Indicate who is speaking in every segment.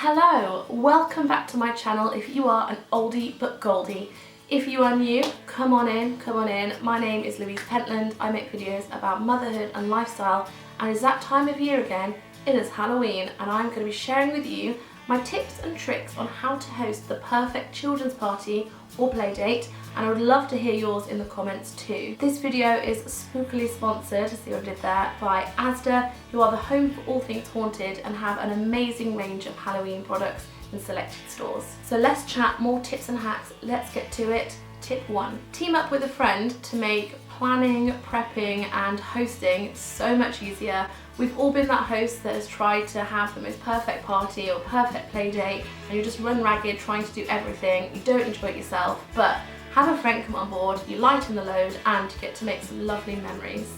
Speaker 1: Hello, welcome back to my channel if you are an oldie but goldie. If you are new, come on in, come on in. My name is Louise Pentland. I make videos about motherhood and lifestyle, and it's that time of year again. It is Halloween and I'm going to be sharing with you my tips and tricks on how to host the perfect children's party or play date, and I would love to hear yours in the comments too. This video is spookily sponsored, see what I did there, by Asda, who are the home for all things haunted and have an amazing range of Halloween products in selected stores. So let's chat more tips and hacks, let's get to it. Tip 1. Team up with a friend to make planning, prepping and hosting so much easier. We've all been that host that has tried to have the most perfect party or perfect play date and you just run ragged trying to do everything, you don't enjoy it yourself, but have a friend come on board, you lighten the load and you get to make some lovely memories.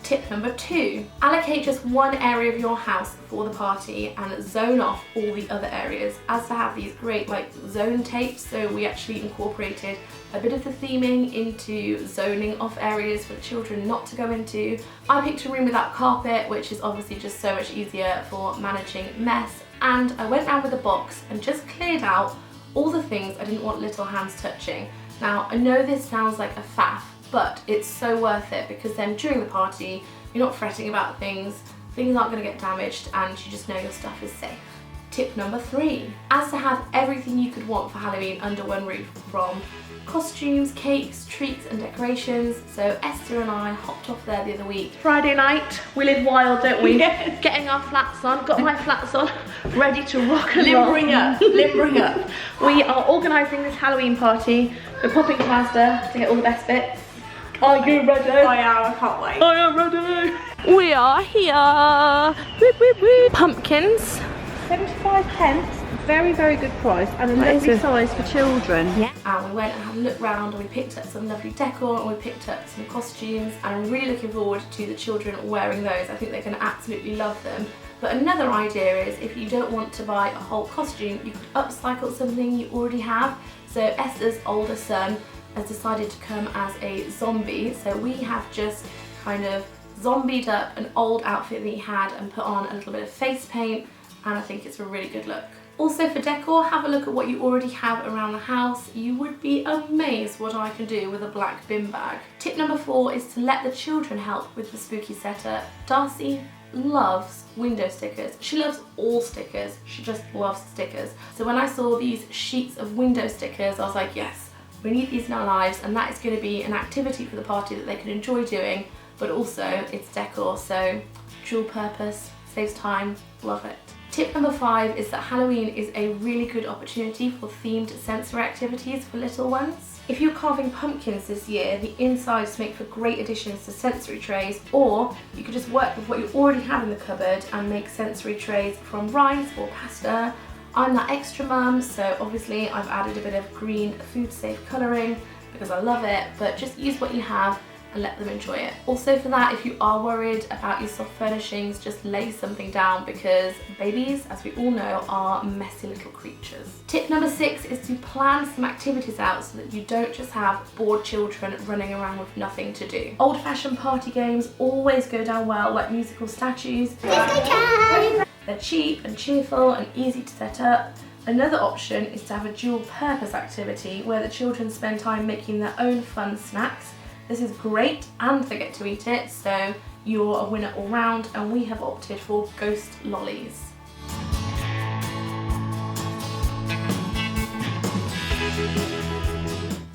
Speaker 1: Tip number 2, allocate just one area of your house for the party and zone off all the other areas. As to have these great zone tapes, so we actually incorporated a bit of the theming into zoning off areas for the children not to go into. I picked a room without carpet, which is obviously just so much easier for managing mess, and I went round with a box and just cleared out all the things I didn't want little hands touching. Now I know this sounds like a faff, but it's so worth it because then during the party you're not fretting about things aren't going to get damaged and you just know your stuff is safe. Tip number 3, as to have everything you could want for Halloween under one roof, from costumes, cakes, treats and decorations. So Esther and I hopped off there the other week. Friday night, we live wild, don't we? Yes. Getting our flats on, got my flats on, ready to rock and roll. Limbering up. We are organising this Halloween party. We're popping to Asda to get all the best bits. Are you ready?
Speaker 2: I am, I can't wait.
Speaker 1: I am ready. We are here. Whoop, whoop, whoop. Pumpkins.
Speaker 2: 75 pence, very, very good price, and a lovely size for children.
Speaker 1: Yeah. And we went and had a look round and we picked up some lovely decor and we picked up some costumes, and I'm really looking forward to the children wearing those. I think they're going to absolutely love them. But another idea is, if you don't want to buy a whole costume, you could upcycle something you already have. So Esther's older son has decided to come as a zombie, so we have just kind of zombied up an old outfit that he had and put on a little bit of face paint, and I think it's a really good look. Also for decor, have a look at what you already have around the house. You would be amazed what I can do with a black bin bag. Tip number 4 is to let the children help with the spooky setup. Darcy loves window stickers. She loves all stickers. She just loves stickers. So when I saw these sheets of window stickers, I was like, yes, we need these in our lives, and that is going to be an activity for the party that they can enjoy doing, but also it's decor, so dual purpose, saves time, love it. Tip number 5 is that Halloween is a really good opportunity for themed sensory activities for little ones. If you're carving pumpkins this year, the insides make for great additions to sensory trays, or you could just work with what you already have in the cupboard and make sensory trays from rice or pasta. I'm that extra mum, so obviously I've added a bit of green food safe colouring because I love it, but just use what you have and let them enjoy it. Also for that, if you are worried about your soft furnishings, just lay something down because babies, as we all know, are messy little creatures. Tip number 6 is to plan some activities out so that you don't just have bored children running around with nothing to do. Old-fashioned party games always go down well, like musical statues. They're cheap and cheerful and easy to set up. Another option is to have a dual purpose activity where the children spend time making their own fun snacks. This is great and they get to eat it, so you're a winner all round, and we have opted for ghost lollies.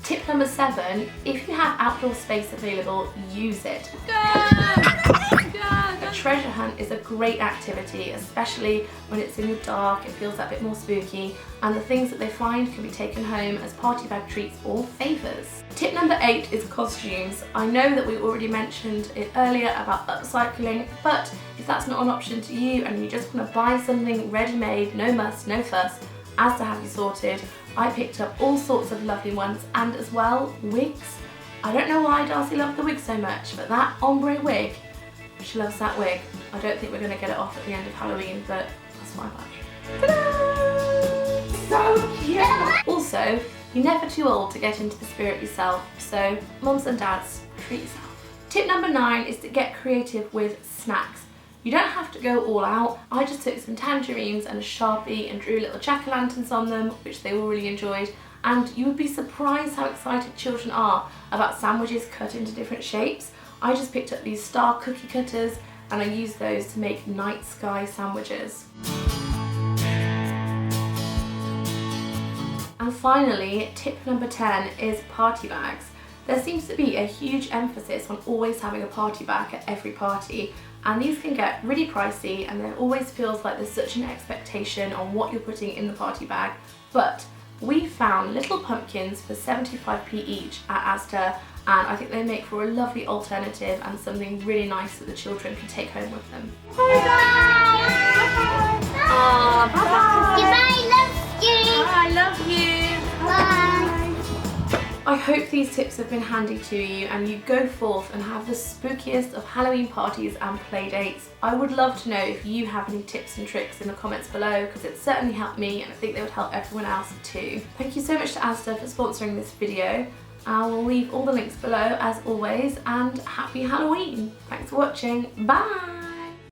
Speaker 1: Tip number 7, if you have outdoor space available, use it. A treasure hunt is a great activity, especially when it's in the dark, it feels that bit more spooky, and the things that they find can be taken home as party bag treats or favours. Tip number 8 is costumes. I know that we already mentioned it earlier about upcycling, but if that's not an option to you and you just want to buy something ready-made, no muss, no fuss, Asda have you sorted. I picked up all sorts of lovely ones, and as well, wigs. I don't know why Darcy loved the wig so much, but that ombre wig, she loves that wig. I don't think we're going to get it off at the end of Halloween, but that's my badge. Ta-da! So cute! Also, you're never too old to get into the spirit yourself, so mums and dads, treat yourself. Tip number 9 is to get creative with snacks. You don't have to go all out. I just took some tangerines and a Sharpie and drew little jack-o'-lanterns on them, which they all really enjoyed. And you would be surprised how excited children are about sandwiches cut into different shapes. I just picked up these star cookie cutters and I used those to make night sky sandwiches. And finally, tip number 10 is party bags. There seems to be a huge emphasis on always having a party bag at every party, and these can get really pricey, and there always feels like there's such an expectation on what you're putting in the party bag. But we found little pumpkins for 75p each at Asda, and I think they make for a lovely alternative and something really nice that the children can take home with them.
Speaker 3: Bye.
Speaker 1: Oh, bye-bye.
Speaker 3: Goodbye, love you.
Speaker 1: I love you.
Speaker 3: Bye.
Speaker 1: I hope these tips have been handy to you and you go forth and have the spookiest of Halloween parties and play dates. I would love to know if you have any tips and tricks in the comments below, because it certainly helped me and I think they would help everyone else too. Thank you so much to Asda for sponsoring this video. I will leave all the links below as always, and happy Halloween. Thanks for watching. Bye!